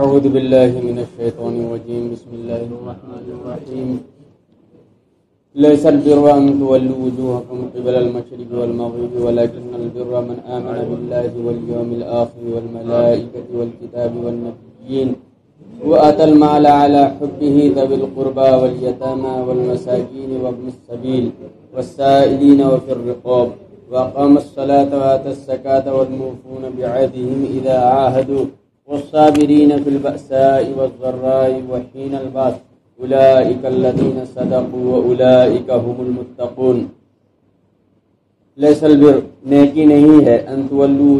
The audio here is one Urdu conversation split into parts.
اعوذ باللہ من الشیطان الرجیم بسم اللہ الرحمن الرحیم لیس البر ان تولوا وجوهکم قبل المشرق والمغرب ولكن البر من آمن بالله واليوم الآخر والملائكة والكتاب والنبيين وآتى المال على حبه ذوي القربى واليتامى والمساكين وابن السبيل والسائلين وفي الرقاب وأقام الصلاة وآتى الزكاة والموفون بعهدهم إذا عاهدوا والصابرين في البأساء والضراء وحين البأس أولئك الذين صدقوا وأولئك هم المتقون. ليس البر نیکی نہیں ہے ان تولوا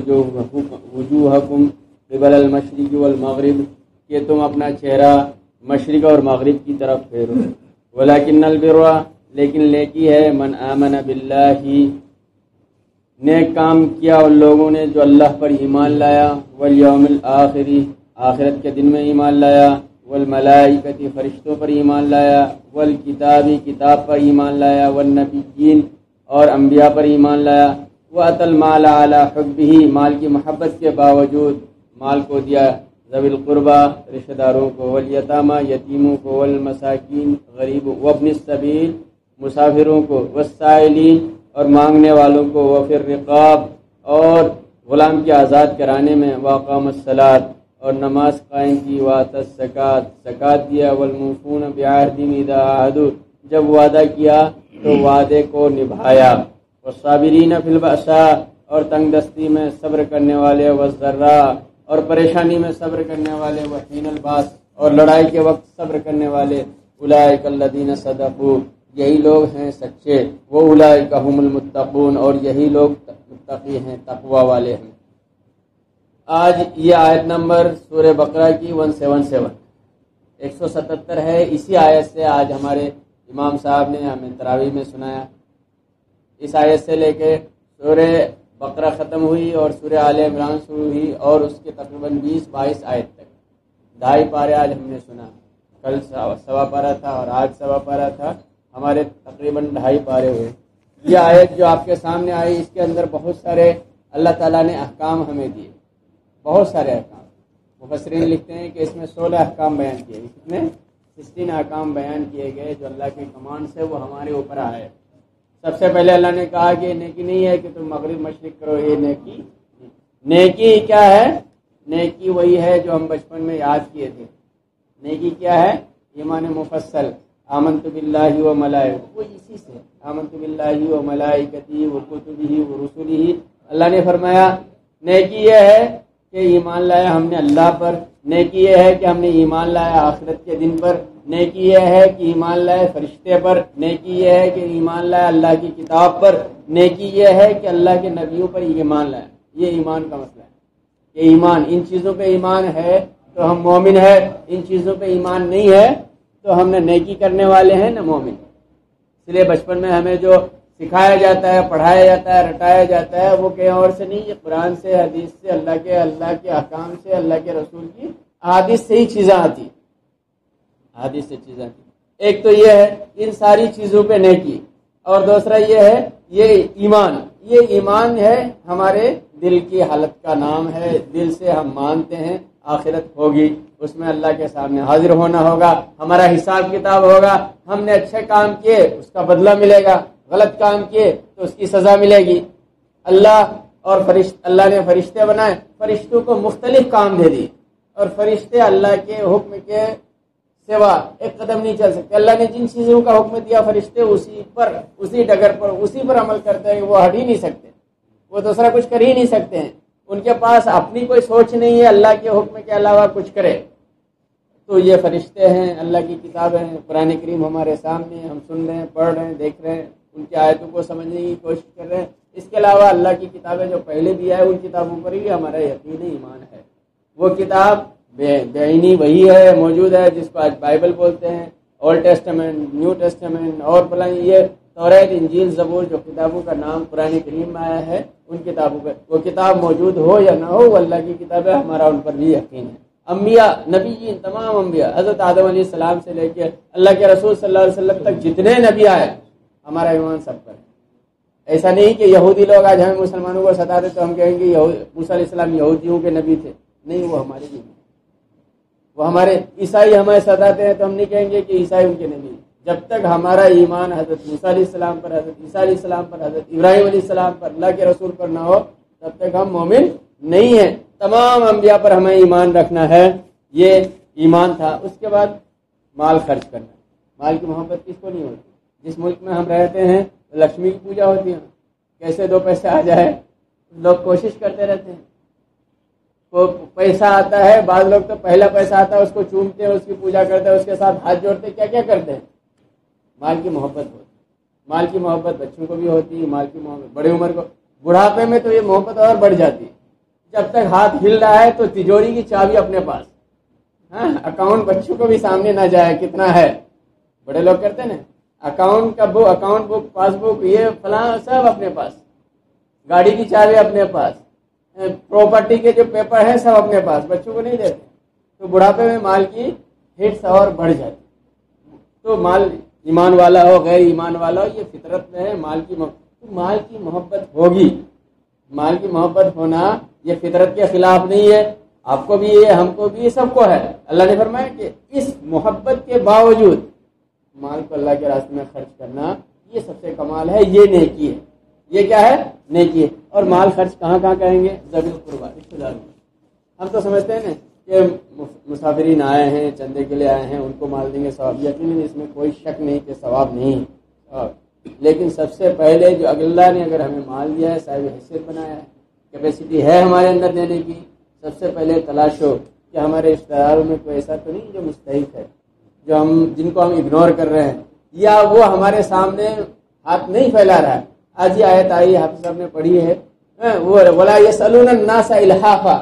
وجوهکم قبل المشرق والمغرب کہ تم اپنا چہرہ مشرق اور مغرب کی طرف پھیرو. ولكن البر لیکن نیکی ہے من آمن باللہ نیک کام کیا ان لوگوں نے جو اللہ پر ایمان لایا والیوم الآخری آخرت کے دن میں ایمان لایا والملائکۃ فرشتوں پر ایمان لایا والکتابی کتاب پر ایمان لایا والنبیین اور انبیاء پر ایمان لایا وأتی المال علی حبہ مال کی محبت کے باوجود مال کو دیا ذوی القربى رشتہ داروں کو والیتامى یتیموں کو والمساکین غریب وابن السبیل مسافروں کو والسائلین اور مانگنے والوں کو وفی الرقاب اور غلام کے آزاد کرانے میں واقام الصلاۃ اور نماز قائم کی وآتی الزکاۃ زکات دیا والموفون بعہدہم اذا عاہدوا جب وعدہ کیا تو وعدے کو نبھایا والصابرین فی البأساء اور تنگ دستی میں صبر کرنے والے والضراء اور پریشانی میں صبر کرنے والے وحین الباس اور لڑائی کے وقت صبر کرنے والے اولئک الذین صدقوا یہی لوگ ہیں سچے وہ اولئک هم المتقون اور یہی لوگ متقی ہیں تقوی والے ہیں. آج یہ آیت نمبر سورہ بقرہ کی 177 ہے. اسی آیت سے آج ہمارے امام صاحب نے ہمیں تراویح میں سنایا. اس آیت سے لے کے سورہ بقرہ ختم ہوئی اور سورہ آل عمران شروع ہوئی اور اس کے تقریباً 20-22 آیت تک 2.5 پارے آج ہم نے سنا. کل سوا پارا تھا اور آج سوا پارا تھا. ہمارے تقریباً 2.5 پارے ہوئے. یہ آیت جو آپ کے سامنے آئی اس کے اندر بہت سارے اللہ تعالیٰ نے احکام ہمیں دیے. بہت سارے احکام. مفسرین لکھتے ہیں کہ اس میں 16 احکام بیان کیے گئے. کتنے 16 احکام بیان کیے گئے جو اللہ کے کمانڈ سے وہ ہمارے اوپر آئے. سب سے پہلے اللہ نے کہا کہ نیکی نہیں ہے کہ تم مغرب مشرق کرو. یہ نیکی کیا ہے؟ نیکی وہی ہے جو ہم بچپن میں یاد کیے تھے. نیکی کیا ہے؟ ایمان مفصل آمنت باللہ و ملائکتہ وہ اسی سے آمنت باللہ و ملائکتہ و کتبہ و رسلہ. اللہ نے فرمایا نیکی یہ ہے کہ ایمان لایا ہم نے اللہ پر. نیکی یہ ہے کہ ہم نے ایمان لایا آخرت کے دن پر. نیکی یہ ہے کہ ایمان لائے فرشتے پر. نیکی یہ ہے کہ ایمان لائے اللہ کی کتاب پر. نیکی یہ ہے کہ اللہ کے نبیوں پر ایمان لائے. یہ ایمان کا مسئلہ ہے کہ ایمان ان چیزوں پہ ایمان ہے تو ہم مومن ہے. ان چیزوں پہ ایمان نہیں ہے تو ہم نہ نیکی کرنے والے ہیں نہ مومن. اس لیے بچپن میں ہمیں جو سکھایا جاتا ہے پڑھایا جاتا ہے رٹایا جاتا ہے وہ کہیں اور سے نہیں. یہ قرآن سے حدیث سے اللہ کے احکام سے اللہ کے رسول کی احادیث سے ہی چیزیں آتی. حدیث سے چیزیں آتی. ایک تو یہ ہے ان ساری چیزوں پہ نیکی اور دوسرا یہ ہے یہ ایمان. یہ ایمان ہے ہمارے دل کی حالت کا نام ہے. دل سے ہم مانتے ہیں آخرت ہوگی اس میں اللہ کے سامنے حاضر ہونا ہوگا. ہمارا حساب کتاب ہوگا. ہم نے اچھے کام کیے اس کا بدلہ ملے گا. غلط کام کیے تو اس کی سزا ملے گی. اللہ نے فرشتے بنائے. فرشتوں کو مختلف کام دے دی اور فرشتے اللہ کے حکم کے سوا ایک قدم نہیں چل سکتے. اللہ نے جن چیزوں کا حکم دیا فرشتے اسی ڈگر پر اسی پر عمل کرتے ہیں. وہ ہٹ ہی نہیں سکتے. وہ دوسرا کچھ کر ہی نہیں سکتے ہیں. ان کے پاس اپنی کوئی سوچ نہیں ہے اللہ کے حکم کے علاوہ کچھ کرے. تو یہ فرشتے ہیں اللہ کی کتابیں ہیں. قرآن کریم ہمارے سامنے ہم سن رہے ہیں پڑھ رہے ہیں دیکھ رہے ہیں. ان کی آیتوں کو سمجھنے کی کوشش کر رہے ہیں. اس کے علاوہ اللہ کی کتابیں جو پہلے بھی آئے ان کتابوں پر ہی ہمارا یقین ایمان ہے. وہ کتاب بعینی وہی ہے موجود ہے جس کو آج بائبل بولتے ہیں. اولڈ ٹیسٹمنٹ نیو ٹیسٹمنٹ اور یہ توریت انجیل زبور جو کتابوں کا نام قرآن کریم میں آیا ہے ان کتابوں پہ وہ کتاب موجود ہو یا نہ ہو وہ اللہ کی کتاب ہے. ہمارا ان پر بھی یقین ہے. انبیاء نبیین تمام انبیاء حضرت آدم علیہ السلام سے لے کے اللہ کے رسول صلی اللہ علیہ وسلم تک جتنے نبی آئے ہمارا ایمان سب پر ہے. ایسا نہیں کہ یہودی لوگ آج ہمیں مسلمانوں کو ستاتے تو ہم کہیں گے موسیٰ علیہ السلام یہودیوں کے نبی تھے. نہیں وہ ہمارے بھی وہ ہمارے عیسائی ہمیں ستاتے ہیں تو ہم نہیں کہیں گے کہ عیسائی ان کے نبی، جب تک ہمارا ایمان حضرت موسیٰ علیہ السلام پر، حضرت عیسیٰ علیہ السلام پر، حضرت ابراہیم علیہ السلام پر، اللہ کے رسول پر نہ ہو تب تک ہم مومن نہیں ہیں۔ تمام انبیاء پر ہمیں ایمان رکھنا ہے، یہ ایمان تھا۔ اس کے بعد مال خرچ کرنا، مال کی محبت کس کو نہیں ہوتی؟ جس ملک میں ہم رہتے ہیں لکشمی کی پوجا ہوتی ہے، کیسے دو پیسے آ جائے لوگ کوشش کرتے رہتے ہیں۔ تو پیسہ آتا ہے، بعض لوگ تو پہلا پیسہ آتا ہے اس کو چومتے ہیں، اس کی پوجا کرتے ہیں، اس کے ساتھ ہاتھ جوڑتے ہیں، کیا کیا کرتے ہیں۔ مال کی محبت ہوتی، مال کی محبت بچوں کو بھی ہوتی ہے، مال کی محبت بڑی عمر کو، بڑھاپے میں تو یہ محبت اور بڑھ جاتی ہے۔ جب تک ہاتھ ہل رہا ہے تو تجوری کی چابی اپنے پاس، ہاں اکاؤنٹ بچوں کو بھی سامنے نہ جائے کتنا ہے، بڑے لوگ کرتے ہیں نا، اکاؤنٹ کا بک، اکاؤنٹ بک، پاس بک، یہ فلاں سب اپنے پاس، گاڑی کی چابی اپنے پاس، پراپرٹی کے جو پیپر ہیں سب اپنے پاس، بچوں کو نہیں دیتے، تو بڑھاپے میں مال کی ہٹس اور بڑھ جاتی۔ تو مال ایمان والا ہو غیر ایمان والا ہو، یہ فطرت میں ہے، مال کی محبت ہوگی، مال کی محبت ہونا یہ فطرت کے خلاف نہیں ہے، آپ کو بھی ہے، ہم کو بھی ہے، سب کو ہے۔ اللہ نے فرمایا کہ اس محبت کے باوجود مال کو اللہ کے راستے میں خرچ کرنا یہ سب سے کمال ہے، یہ نیکی ہے، یہ کیا ہے؟ نیکی ہے۔ اور مال خرچ کہاں کہاں کریں گے؟ ذوی القربی، رشتہ داروں میں۔ ہم تو سمجھتے ہیں نا کہ مسافرین آئے ہیں، چندے کے لیے آئے ہیں، ان کو مال دیں گے ثواب، یقیناً اس میں کوئی شک نہیں کہ ثواب نہیں ہے، لیکن سب سے پہلے جو اللہ نے اگر ہمیں مال دیا ہے، صاحب حیثیت بنایا ہے، کیپیسٹی ہے ہمارے اندر دینے کی، سب سے پہلے تلاش ہو کہ ہمارے رشتہ داروں میں کوئی ایسا تو نہیں جو مستحق ہے، جن کو ہم اگنور کر رہے ہیں، یا وہ ہمارے سامنے ہاتھ نہیں پھیلا رہا ہے۔ آج یہ آیت آئی حافظ صاحب نے پڑھی ہے، وہ ولا یسألون الناس الحافا،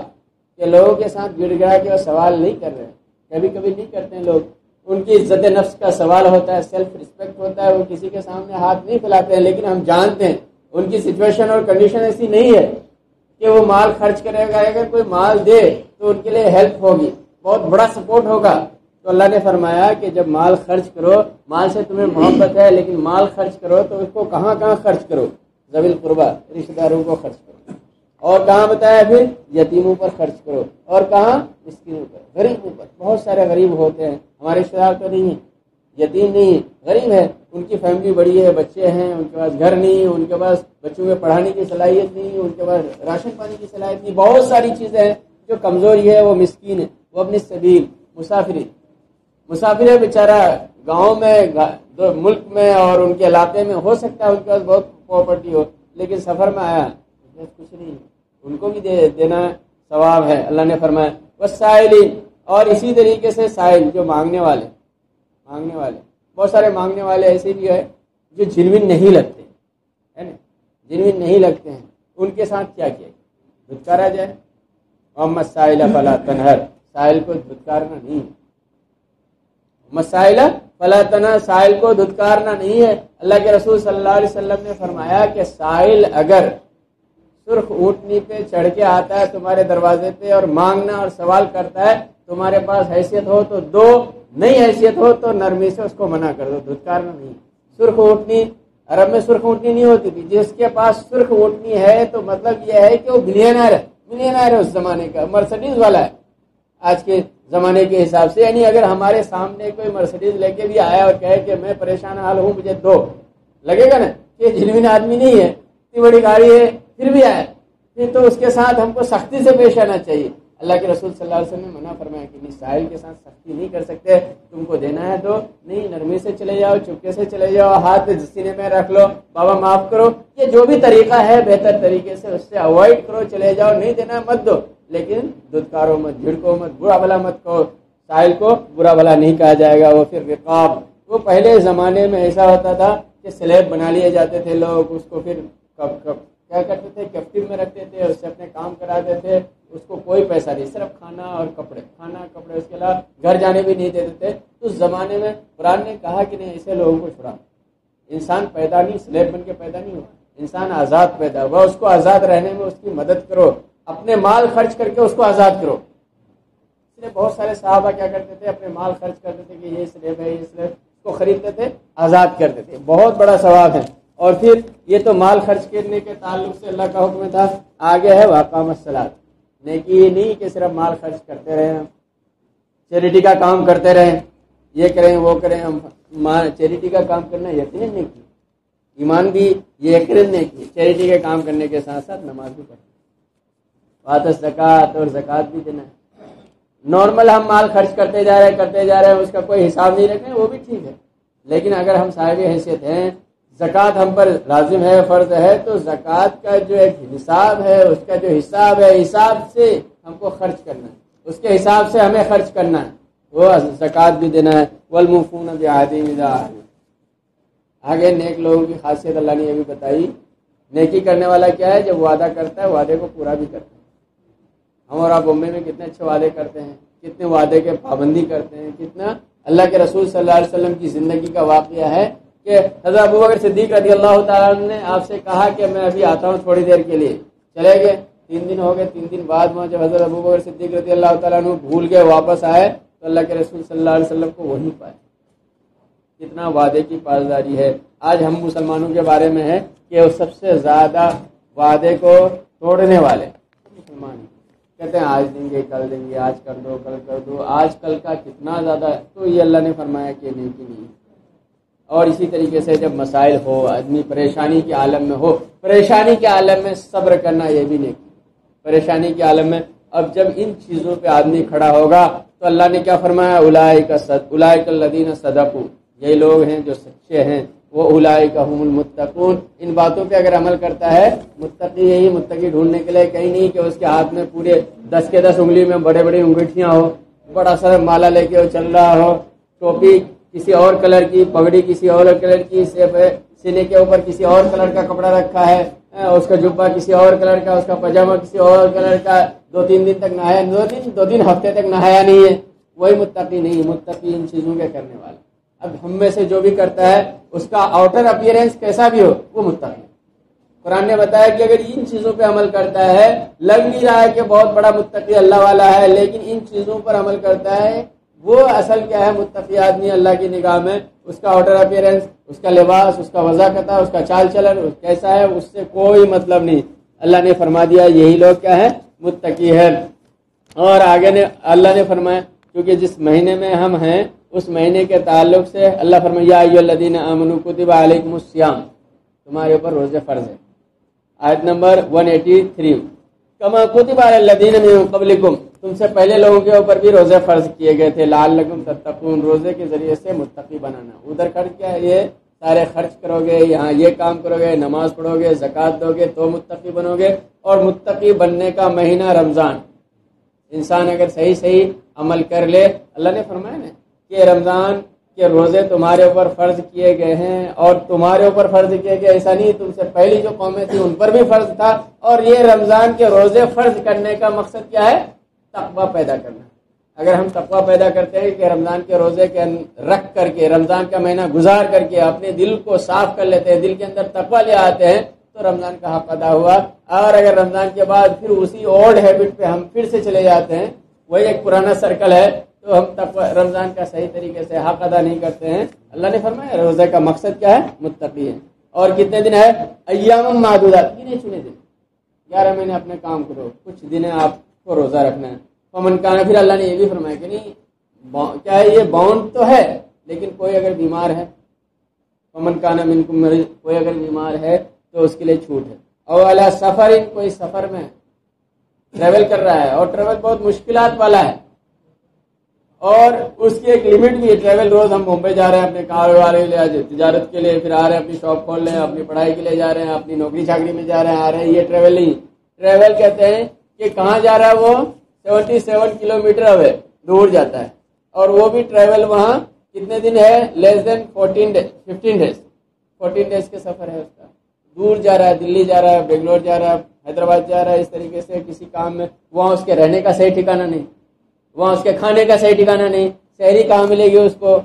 کہ لوگوں کے ساتھ گڑ گڑا کے وہ سوال نہیں کر رہے ہیں، کبھی کبھی نہیں کرتے ہیں لوگ، ان کی عزت نفس کا سوال ہوتا ہے، سیلف رسپیکٹ ہوتا ہے، وہ کسی کے سامنے ہاتھ نہیں پھیلاتے ہیں، لیکن ہم جانتے ہیں ان کی سچویشن اور کنڈیشن ایسی نہیں ہے کہ وہ مال خرچ کرے گا، اگر کوئی مال دے تو ان کے لیے ہیلپ ہوگی، بہت بڑا سپورٹ ہوگا۔ تو اللہ نے فرمایا کہ جب مال خرچ کرو، مال سے تمہیں محبت ہے لیکن مال خرچ کرو تو اس کو کہاں کہاں خرچ کرو؟ ذوی القربی، رشتہ داروں کو خرچ کرو، اور کہاں بتایا پھر؟ یتیموں پر خرچ کرو، اور کہاں؟ مسکینوں پر، غریبوں پر۔ بہت سارے غریب ہوتے ہیں، ہمارے رشتہ دار تو نہیں ہیں، یتیم نہیں ہے، غریب ہے، ان کی فیملی بڑی ہے، بچے ہیں، ان کے پاس گھر نہیں، ان کے پاس بچوں کے پڑھانے کی صلاحیت نہیں، ان کے پاس راشن پانی کی صلاحیت نہیں، بہت ساری چیزیں ہیں، جو کمزوری ہے، وہ مسکین ہے، وہ اپنی سبیل مسافر ہے بیچارہ، گاؤں میں، ملک میں اور ان کے علاقے میں ہو سکتا ہے ان کے پاس بہت پراپرٹی ہو، لیکن سفر میں آیا کچھ نہیں، ان کو بھی دینا ثواب ہے۔ اللہ نے فرمایا والسائلین، اور اسی طریقے سے سائل، جو مانگنے والے، بہت سارے مانگنے والے ایسے بھی ہے جو جنوین نہیں لگتے ہے نا، جنوین نہیں لگتے ہیں، ان کے ساتھ کیا کیا دھتکارا جائے؟ اما السائل فلا تنہر، سائل کو دھتکارنا نہیں ہے، مسائل فلا تنہر، سائل کو دھتکارنا نہیں ہے۔ اللہ کے رسول صلی اللہ علیہ وسلم نے فرمایا کہ سائل اگر سرخ اونٹنی پہ چڑھ کے آتا ہے تمہارے دروازے پہ اور مانگنا اور سوال کرتا ہے، تمہارے پاس حیثیت ہو تو دو، نہیں حیثیت ہو تو نرمی سے اس کو منع کر دو، دھتکارنا نہیں۔ سرخ اونٹنی، عرب میں سرخ اونٹنی نہیں ہوتی تھی، جس کے پاس سرخ اونٹنی ہے تو مطلب یہ ہے کہ وہ ملینئر ہے، اس زمانے کا، مرسڈیز والا ہے آج کے زمانے کے حساب سے، یعنی اگر ہمارے سامنے کوئی مرسڈیز لے کے بھی آیا اور کہے کہ میں پریشان حال ہوں مجھے دو، لگے گا نا کہ جنوین آدمی نہیں ہے، اتنی بڑی گاڑی ہے پھر بھی آیا، پھر تو اس کے ساتھ ہم کو سختی سے پیش آنا چاہیے۔ اللہ کے رسول صلی اللہ علیہ وسلم نے منع فرمایا کہ سائل کے ساتھ سختی نہیں کر سکتے، تم کو دینا ہے تو نہیں، نرمی سے چلے جاؤ، چپکے سے چلے جاؤ، ہاتھ سینے میں رکھ لو، بابا معاف کرو، یہ جو بھی طریقہ ہے بہتر طریقے سے اس سے اوائڈ کرو، چلے جاؤ، نہیں دینا مت دو، لیکن دھتکارو مت، جھڑکو مت، برا بھلا مت کہو، سائل کو برا بھلا نہیں کہا جائے گا۔ وہ پھر رقاب، وہ پہلے زمانے میں ایسا ہوتا تھا کہ سلیب بنا لیے جاتے تھے لوگ، اس کو پھر کیا کرتے تھے، کیپٹیو میں رکھتے تھے، اس سے اپنے کام کراتے تھے، اس کو کوئی پیسہ نہیں، صرف کھانا اور کپڑے، اس کے علاوہ گھر جانے بھی نہیں دیتے تھے۔ اس زمانے میں قرآن نے کہا کہ نہیں، ایسے لوگوں کو چھڑا، انسان پیدا نہیں سلیب بن کے پیدا نہیں ہوا، انسان آزاد پیدا ہوا، اس کو آزاد رہنے میں اس کی مدد کرو، اپنے مال خرچ کر کے اس کو آزاد کرو۔ اس لیے بہت سارے صحابہ کیا کرتے تھے، اپنے مال خرچ کرتے تھے کہ یہ سلیب ہے، یہ سلیب، اس کو خریدتے تھے، آزاد کرتے تھے، بہت بڑا ثواب ہے۔ اور پھر یہ تو مال خرچ کرنے کے تعلق سے اللہ کا حکم تھا، آگے ہے واقام الصلاۃ، نیکی یہ نہیں کہ صرف مال خرچ کرتے رہے ہیں، چیریٹی کا کام کرتے رہیں، یہ کریں وہ کریں. ہم چیریٹی کا کام کرنا یقیناً نہیں کی، ایمان بھی یہ یقیناً نہیں کی. چیریٹی کے کام کرنے کے ساتھ ساتھ نماز بھی پڑھنا، واتو زکوٰۃ اور زکوٰۃ بھی دینا ہے. نارمل ہم مال خرچ کرتے جا رہے ہیں، اس کا کوئی حساب نہیں رکھیں، وہ بھی ٹھیک ہے. لیکن اگر ہم صاحب حیثیت ہیں، زکوٰۃ ہم پر لازم ہے، فرض ہے، تو زکوٰۃ کا جو ایک نصاب ہے، اس کا جو حساب ہے، حساب سے ہم کو خرچ کرنا ہے، اس کے حساب سے ہمیں خرچ کرنا ہے، وہ زکوٰۃ بھی دینا ہے. والموفون بعہدہم اذا عاہدوا. آگے نیک لوگوں کی خاصیت اللہ نے یہ بھی بتائی. نیکی کرنے والا کیا ہے؟ جب وعدہ کرتا ہے وعدے کو پورا بھی کرتا ہے. ہم اور آپ بمبئی میں کتنے اچھے وعدے کرتے ہیں، کتنے وعدے کے پابندی کرتے ہیں. کتنا اللہ کے رسول صلی اللہ علیہ وسلم کی زندگی کا واقعہ ہے کہ حضرت ابوبکر صدیق رضی اللہ تعالیٰ عنہ نے آپ سے کہا کہ میں ابھی آتا ہوں تھوڑی دیر کے لیے. چلے گئے، 3 دن ہو گئے. 3 دن بعد وہاں جب حضرت ابوبکر صدیق رضی اللہ تعالیٰ عنہ بھول گئے، واپس آئے تو اللہ کے رسول صلی اللہ علیہ وسلم کو وہی پائے. کتنا وعدے کی پاسداری ہے. آج ہم مسلمانوں کے بارے میں ہے کہ وہ سب سے زیادہ وعدے کو توڑنے والے مسلمان کہتے ہیں آج دیں گے، کل دیں گے، آج کر دو، کل کر دو. آج کل کا کتنا زیادہ ہے، تو یہ اللہ نے فرمایا کہ نیکی نہیں. اور اسی طریقے سے جب مسائل ہو، آدمی پریشانی کے عالم میں ہو، پریشانی کے عالم میں صبر کرنا یہ بھی نیکی. پریشانی کے عالم میں اب جب ان چیزوں پہ آدمی کھڑا ہوگا تو اللہ نے کیا فرمایا؟ اولئک الذین صدقوا. یہی لوگ ہیں جو سچے ہیں. وہ اولئک هم المتقون. ان باتوں پہ اگر عمل کرتا ہے متقی. یہی متقی ڈھونڈنے کے لیے کہیں نہیں کہ اس کے ہاتھ میں پورے 10 کے 10 انگلی میں بڑے بڑی انگوٹھیاں ہو، بڑا سا مالا لے کے وہ چل رہا ہو، ٹوپی کسی اور کلر کی، پگڑی کسی اور کلر کی، سینے کے اوپر کسی اور کلر کا کپڑا رکھا ہے، اس کا جبہ کسی اور کلر کا، اس کا پاجامہ کسی اور کلر کا، 2-3 دن تک نہایا، 2 ہفتے تک نہایا نہیں ہے، وہی متقی نہیں. متقی ان چیزوں کے کرنے والا. اب ہم میں سے جو بھی کرتا ہے اس کا آؤٹر اپیئرنس کیسا بھی ہو وہ متقی. قرآن نے بتایا کہ اگر ان چیزوں پہ عمل کرتا ہے، لگ نہیں رہا ہے کہ بہت بڑا متقی اللہ والا ہے، لیکن ان چیزوں پر عمل کرتا ہے، وہ اصل کیا ہے؟ متقی آدمی اللہ کی نگاہ میں. اس کا آؤٹر اپیئرنس، اس کا لباس، اس کا وضاحت، اس کا چال چلن کیسا ہے، اس سے کوئی مطلب نہیں. اللہ نے فرما دیا یہی لوگ کیا ہے؟ متقی ہے. اور آگے نے اللہ نے فرمایا کیونکہ جس مہینے میں ہم ہیں اس مہینے کے تعلق سے اللہ فرمایا یا ایھا الذین آمنوا کتب علیکم الصیام. تمہارے اوپر روزے فرض ہے. آیت نمبر 183. کما کتب علی الذین من قبلکم. تم سے پہلے لوگوں کے اوپر بھی روزے فرض کیے گئے تھے لعلکم تتقون. روزے کے ذریعے سے متقی بنانا. ادھر خرچ کیا ہے؟ یہ سارے خرچ کرو گے، یہاں یہ کام کرو گے، نماز پڑھو گے، زکوٰۃ دو گے تو متقی بنو گے. اور متقی بننے کا مہینہ رمضان. انسان اگر صحیح عمل کر لے، اللہ نے فرمایا نا کہ رمضان کے روزے تمہارے اوپر فرض کیے گئے ہیں. اور تمہارے اوپر فرض کیے گئے ایسا نہیں، تم سے پہلی جو قومیں تھیں ان پر بھی فرض تھا. اور یہ رمضان کے روزے فرض کرنے کا مقصد کیا ہے؟ تقویٰ پیدا کرنا. اگر ہم تقویٰ پیدا کرتے ہیں کہ رمضان کے روزے کے رکھ کر کے، رمضان کا مہینہ گزار کر کے اپنے دل کو صاف کر لیتے ہیں، دل کے اندر تقویٰ لے آتے ہیں، تو رمضان کا حق ادا ہوا. اور اگر رمضان کے بعد پھر اسی اولڈ ہیبٹ پہ ہم پھر سے چلے جاتے ہیں، وہی ایک پرانا سرکل ہے، تو ہم رمضان کا صحیح طریقے سے حق ادا نہیں کرتے ہیں. اللہ نے فرمایا روزے کا مقصد کیا ہے؟ متقی ہے. اور کتنے دن ہے؟ ایام معدودات. گنے چنے دن. 11 مہینے اپنے کام کرو، کچھ دن آپ کو روزہ رکھنا ہے. فمن کان. پھر اللہ نے یہ بھی فرمایا کہ نہیں کیا ہے؟ یہ باؤنڈ تو ہے، لیکن کوئی اگر بیمار ہے، فمن کان منکم مریض، کوئی اگر بیمار ہے تو اس کے لیے چھوٹ ہے. اور علی سفر، کوئی سفر میں ٹریول کر رہا ہے اور ٹریول بہت مشکلات والا ہے، اور اس کی ایک لمٹ بھی ہے. ٹریول روز ہم ممبئی جا رہے ہیں اپنے کاروبار کے لیے، تجارت کے لیے، پھر آ رہے ہیں اپنی شاپ کھول رہے ہیں، اپنی پڑھائی کے لیے جا رہے ہیں، اپنی نوکری چاکری میں جا رہے ہیں، آ رہے ہیں. یہ ٹریول نہیں. ٹریول کہتے ہیں کہ کہاں جا رہا ہے؟ وہ 77 کلومیٹر اوے دور جاتا ہے. اور وہ بھی ٹریول وہاں کتنے دن ہے؟ لیس دین 15 ڈیز کے سفر ہے اس کا. دور جا رہا ہے، دلی جا رہا ہے، بنگلور جا رہا ہے، حیدرآباد جا رہا ہے. اس طریقے سے کسی کام میں وہاں اس کے رہنے کا صحیح ٹھکانہ نہیں، وہاں اس کے کھانے کا صحیح ٹھکانہ نہیں، شہری کہاں ملے گی اس کو.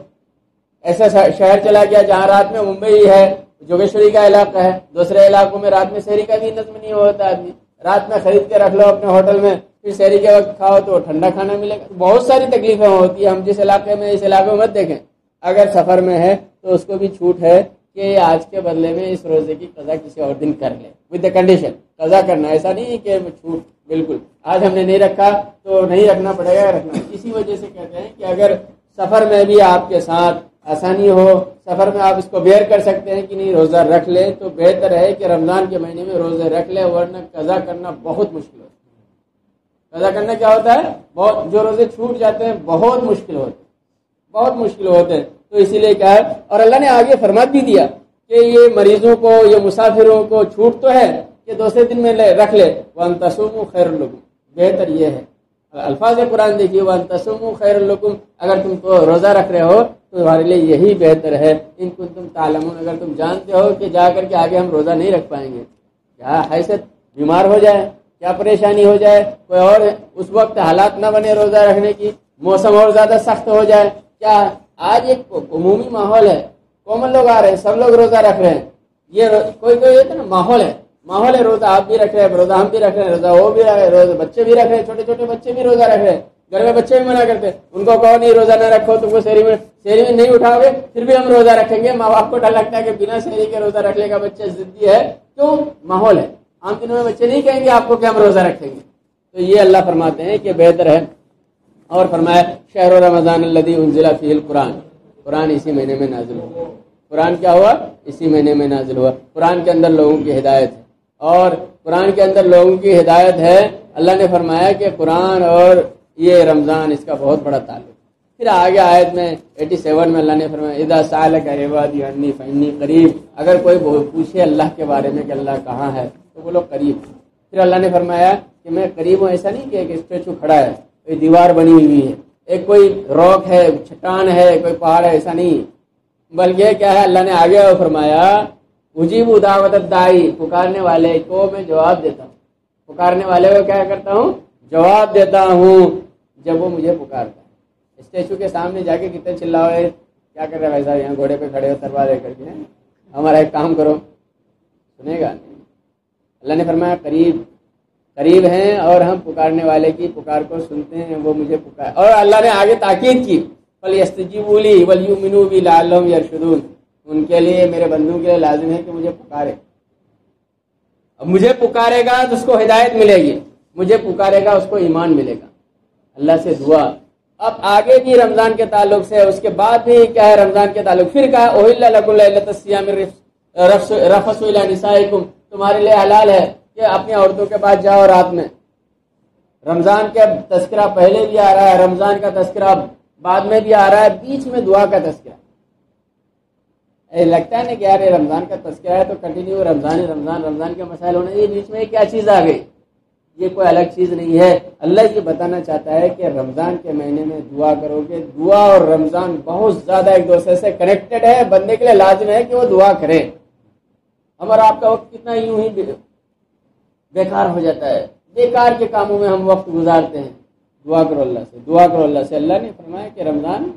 ایسا شہر چلا گیا جہاں رات میں ممبئی ہے، جوگیشوری کا علاقہ ہے، دوسرے علاقوں میں رات میں شہری کا بھی نظم نہیں ہوتا. آدمی رات میں خرید کے رکھ لو اپنے ہوٹل میں، پھر شہری کے وقت کھاؤ تو ٹھنڈا کھانا ملے گا. بہت ساری تکلیفیں ہوتی ہیں. ہم جس علاقے میں، اس علاقے میں مت دیکھیں. اگر سفر میں ہے تو اس کو بھی چھوٹ ہے کہ آج کے بدلے میں اس روزے کی قضا کسی اور دن کر لے ود دا کنڈیشن. قضا کرنا ایسا نہیں کہ چھوٹ بالکل آج ہم نے نہیں رکھا تو نہیں رکھنا پڑے گا, رکھنا. اسی وجہ سے کہتے ہیں کہ اگر سفر میں بھی آپ کے ساتھ آسانی ہو, سفر میں آپ اس کو بیئر کر سکتے ہیں کہ نہیں روزہ رکھ لے, تو بہتر ہے کہ رمضان کے مہینے میں روزے رکھ لے, ورنہ قضا کرنا بہت مشکل ہوتا ہے. قضا کرنا کیا ہوتا ہے, بہت جو روزے چھوٹ جاتے ہیں بہت مشکل ہوتے ہیں, بہت مشکل ہوتے ہیں. تو اسی لیے کیا ہے, اور اللہ نے آگے فرما بھی دیا کہ یہ مریضوں کو, یہ مسافروں کو چھوٹ تو ہے کہ دوسرے دن میں رکھ لے. وَأَن تَصُومُوا خَيْرٌ لَكُمْ, بہتر یہ ہے. الفاظ قرآن دیکھیے, وَأَن تَصُومُوا خَيْرٌ لَكُمْ, اگر تم کو روزہ رکھ رہے ہو تو تمہارے لیے یہی بہتر ہے. ان کنتم تعلمون, اگر تم جانتے ہو کہ جا کر کے آگے ہم روزہ نہیں رکھ پائیں گے, کیا حیثیت بیمار ہو جائے, کیا پریشانی ہو جائے, کوئی اور اس وقت حالات نہ بنے روزہ رکھنے کی, موسم اور زیادہ سخت ہو جائے. کیا آج ایک عمومی ماحول ہے, کامن لوگ آ رہے ہیں, سب لوگ روزہ رکھ رہے ہیں. یہ کوئی یہ نا ماحول ہے, ماحول ہے. روزہ آپ بھی رکھ رہے ہیں, روزہ ہم بھی رکھ رہے ہیں, روزہ وہ بھی رکھ رہے ہیں, روزہ بچے بھی رکھ رہے ہیں, چھوٹے چھوٹے بچے بھی روزہ رکھ رہے ہیں. گھر میں بچے بھی منع کرتے ہیں, ان کو کہو نہیں روزہ نہ رکھو, تم کو شہری میں نہیں اٹھاؤ گے, پھر بھی ہم روزہ رکھیں گے. ماں باپ کو ڈر لگتا ہے کہ بنا شہری کے روزہ رکھ لے گا بچہ, ضدی ہے. کیوں؟ ماحول ہے. عام دنوں میں بچے نہیں کہیں گے آپ کو کہ ہم روزہ رکھیں گے. تو یہ اللہ فرماتے ہیں کہ بہتر ہے. اور فرمایا شہر رمضان الذی انزل فیہ القرآن, قرآن اسی مہینے میں نازل ہوا. قرآن کیا ہوا؟ اسی مہینے میں نازل ہوا. قرآن کے اندر لوگوں کی ہدایت ہے, اور قرآن کے اندر لوگوں کی ہدایت ہے. اللہ نے فرمایا کہ قرآن اور یہ رمضان اس کا بہت بڑا تعلق. پھر آگے آیت میں 87 میں اللہ نے فرمایا اذا سألک عبادی عنی فانی قریب, اگر کوئی پوچھے اللہ کے بارے میں کہ اللہ کہاں ہے تو بولو قریب. پھر اللہ نے فرمایا کہ میں قریب ہوں, ایسا نہیں کہ ایک اسٹیچو کھڑا ہے, کوئی دیوار بنی ہوئی ہے, ایک کوئی راک ہے, چٹان ہے, کوئی پہاڑ ہے, ایسا نہیں. بلکہ کیا ہے, اللہ نے آگے فرمایا اجیب دعوت الداعی, پکارنے والے کو میں جواب دیتا ہوں. پکارنے والے کو کیا کرتا ہوں؟ جواب دیتا ہوں جب وہ مجھے پکارتا ہے. اسٹیچو کے سامنے جا کے کتنے چلاؤ, کیا کر رہے بھائی صاحب, یہاں گھوڑے پہ کھڑے ہو تلوار لے کر کے, ہمارا ایک کام کرو, سنے گا نہیں. اللہ نے فرمایا قریب ہیں, اور ہم پکارنے والے کی پکار کو سنتے ہیں, وہ مجھے پکار. اور اللہ نے آگے تاکید کی فَلْيَسْتَجِيبُوا لِي وَلْيُؤْمِنُوا بِي لَعَلَّهُمْ يَرْشُدُونَ, ان کے لیے, میرے بندوں کے لیے لازم ہے کہ مجھے پکارے. اب مجھے پکارے گا تو اس کو ہدایت ملے گی, مجھے پکارے گا اس کو ایمان ملے گا. اللہ سے دعا. اب آگے بھی رمضان کے تعلق سے, اس کے بعد بھی کیا ہے رمضان کے تعلق, پھر کہا احل لکم لیلۃ الصیام الرفث الی نسائکم, تمہارے لیے حلال ہے کہ اپنی عورتوں کے پاس جاؤ رات میں. رمضان کا تذکرہ پہلے بھی آ رہا ہے, رمضان کا تذکرہ بعد میں بھی آ رہا ہے, بیچ میں دعا کا تذکرہ. لگتا ہے نا کہ یار یہ رمضان کا تذکرہ ہے تو کنٹینیو رمضان کے مسائل ہونے, یہ بیچ میں کیا چیز آ گئی, یہ کوئی الگ چیز نہیں ہے. اللہ یہ بتانا چاہتا ہے کہ رمضان کے مہینے میں دعا کرو گے. دعا اور رمضان بہت زیادہ ایک دوسرے سے کنیکٹڈ ہے, بندے کے لیے لازم ہے کہ وہ دعا کرے. ہمارا آپ کا وقت کتنا یوں ہی بیکار ہو جاتا ہے, بیکار کے کاموں میں ہم وقت گزارتے ہیں. دعا کرو اللہ سے, دعا کرو اللہ سے. اللہ نے فرمایا کہ رمضان,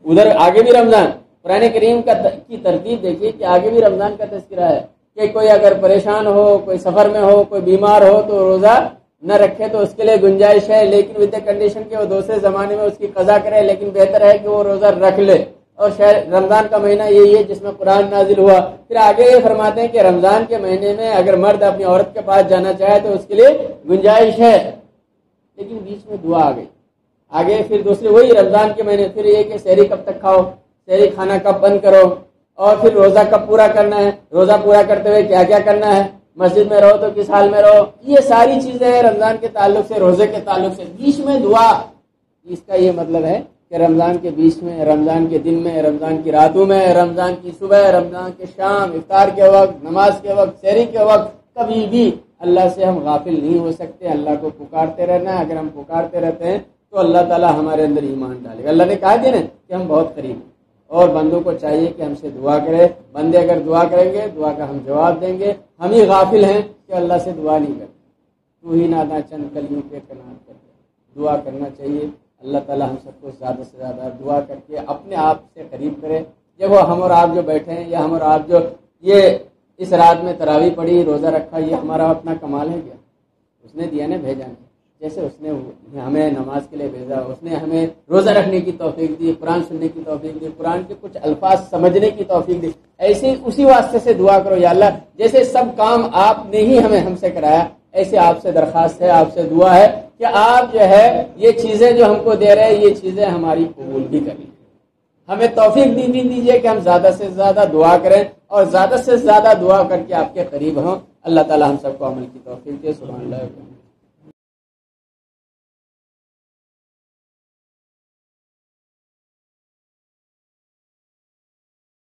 ادھر آگے بھی رمضان, قرآن کریم کی ترتیب دیکھیے کہ آگے بھی رمضان کا تذکرہ ہے کہ کوئی اگر پریشان ہو, کوئی سفر میں ہو, کوئی بیمار ہو تو روزہ نہ رکھے, تو اس کے لیے گنجائش ہے, لیکن ود کنڈیشن کہ وہ دوسرے زمانے میں اس کی قضا کرے, لیکن بہتر ہے کہ وہ روزہ رکھ لے. اور شاید رمضان کا مہینہ یہی ہے جس میں قرآن نازل ہوا. پھر آگے یہ فرماتے ہیں کہ رمضان کے مہینے میں اگر مرد اپنی عورت کے پاس جانا چاہے تو اس کے لیے گنجائش ہے, لیکن بیچ میں دعا آ گئی. آگے پھر دوسرے وہی رمضان کے مہینے, پھر یہ کہ سحری کب تک کھاؤ, سحری کھانا کب بند کرو, اور پھر روزہ کب پورا کرنا ہے, روزہ پورا کرتے ہوئے کیا کیا کرنا ہے, مسجد میں رہو تو کس حال میں رہو. یہ ساری چیزیں ہیں رمضان کے تعلق سے, روزے کے تعلق سے. بیچ میں دعا, اس کا یہ مطلب ہے کہ رمضان کے بیچ میں, رمضان کے دن میں, رمضان کی راتوں میں, رمضان کی صبح, رمضان کے شام, افطار کے وقت, نماز کے وقت, سحری کے وقت, کبھی بھی اللہ سے ہم غافل نہیں ہو سکتے. اللہ کو پکارتے رہنا ہے. اگر ہم پکارتے رہتے ہیں تو اللہ تعالیٰ ہمارے اندر ایمان ڈالے گا. اللہ نے کہا کہ نا کہ ہم بہت قریب ہیں, اور بندوں کو چاہیے کہ ہم سے دعا کرے. بندے اگر دعا کریں گے, دعا کا ہم جواب دیں گے. ہم ہی غافل ہیں کہ اللہ سے دعا نہیں کرتے. تو ہی نادا چند کلیوں کے کنار کرتے. دعا کرنا چاہیے. اللہ تعالیٰ ہم سب کو زیادہ سے زیادہ دعا کر کے اپنے آپ سے قریب کرے. جب وہ ہم اور آپ جو بیٹھے ہیں, یا ہم اور آپ جو یہ اس رات میں تراویح پڑھی, روزہ رکھا, یہ ہمارا اپنا کمال ہے کیا؟ اس نے دیا نا, بھیجا نہیں. جیسے اس نے ہمیں نماز کے لیے بھیجا، اس نے ہمیں روزہ رکھنے کی توفیق دی، قرآن سننے کی توفیق دی، قرآن کے کچھ الفاظ سمجھنے کی توفیق دی، ایسے اسی واسطے سے دعا کرو یا اللہ جیسے سب کام آپ نے ہی ہم سے کرایا، ایسے آپ سے درخواست ہے، آپ سے دعا ہے کہ آپ جو ہے یہ چیزیں جو ہم کو دے رہے ہیں یہ چیزیں ہماری قبول بھی کریں، ہمیں توفیق دیجیے کہ ہم زیادہ سے زیادہ دعا کریں اور زیادہ سے زیادہ دعا کر کے آپ کے قریب ہوں۔ اللہ تعالی ہم سب کو عمل کی توفیق دے۔ سبحان اللہ۔